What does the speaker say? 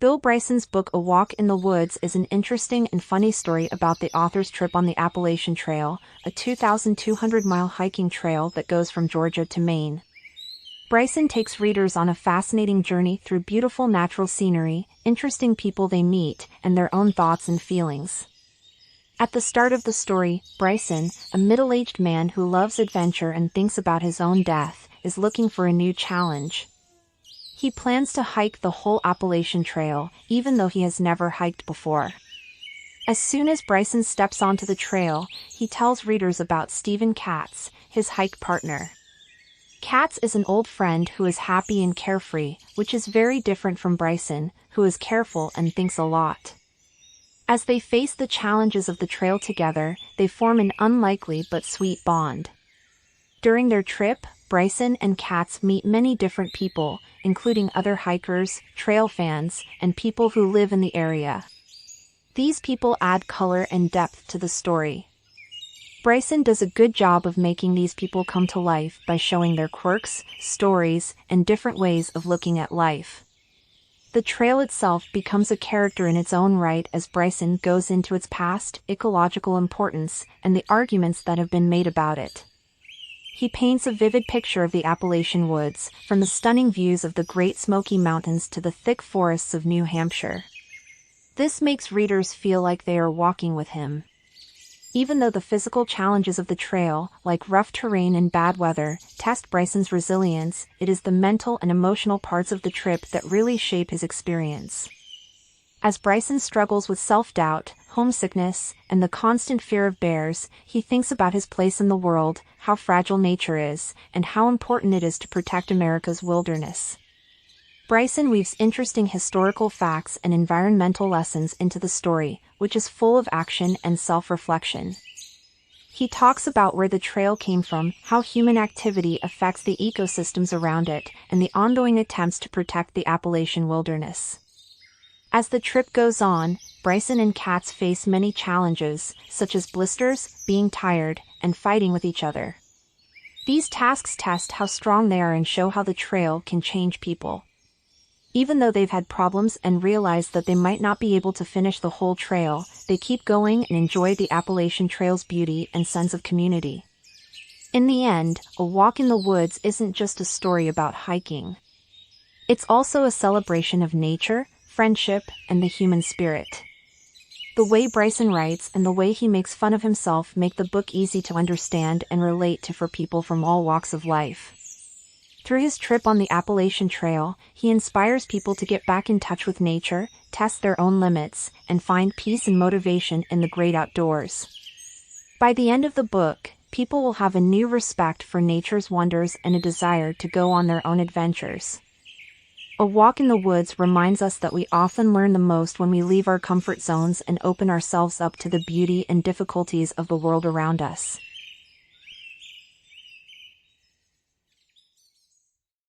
Bill Bryson's book A Walk in the Woods is an interesting and funny story about the author's trip on the Appalachian Trail, a 2,200-mile hiking trail that goes from Georgia to Maine. Bryson takes readers on a fascinating journey through beautiful natural scenery, interesting people they meet, and their own thoughts and feelings. At the start of the story, Bryson, a middle-aged man who loves adventure and thinks about his own death, is looking for a new challenge. He plans to hike the whole Appalachian Trail, even though he has never hiked before. As soon as Bryson steps onto the trail, he tells readers about Stephen Katz, his hike partner. Katz is an old friend who is happy and carefree, which is very different from Bryson, who is careful and thinks a lot. As they face the challenges of the trail together, they form an unlikely but sweet bond. During their trip, Bryson and Katz meet many different people, including other hikers, trail fans, and people who live in the area. These people add color and depth to the story. Bryson does a good job of making these people come to life by showing their quirks, stories, and different ways of looking at life. The trail itself becomes a character in its own right as Bryson goes into its past, ecological importance, and the arguments that have been made about it. He paints a vivid picture of the Appalachian woods, from the stunning views of the Great Smoky Mountains to the thick forests of New Hampshire. This makes readers feel like they are walking with him. Even though the physical challenges of the trail, like rough terrain and bad weather, test Bryson's resilience, it is the mental and emotional parts of the trip that really shape his experience. As Bryson struggles with self-doubt, homesickness, and the constant fear of bears, he thinks about his place in the world, how fragile nature is, and how important it is to protect America's wilderness. Bryson weaves interesting historical facts and environmental lessons into the story, which is full of action and self-reflection. He talks about where the trail came from, how human activity affects the ecosystems around it, and the ongoing attempts to protect the Appalachian wilderness. As the trip goes on, Bryson and Katz face many challenges, such as blisters, being tired, and fighting with each other. These tasks test how strong they are and show how the trail can change people. Even though they've had problems and realize that they might not be able to finish the whole trail, they keep going and enjoy the Appalachian Trail's beauty and sense of community. In the end, A Walk in the Woods isn't just a story about hiking. It's also a celebration of nature, friendship, and the human spirit. The way Bryson writes and the way he makes fun of himself make the book easy to understand and relate to for people from all walks of life. Through his trip on the Appalachian Trail, he inspires people to get back in touch with nature, test their own limits, and find peace and motivation in the great outdoors. By the end of the book, people will have a new respect for nature's wonders and a desire to go on their own adventures. A Walk in the Woods reminds us that we often learn the most when we leave our comfort zones and open ourselves up to the beauty and difficulties of the world around us.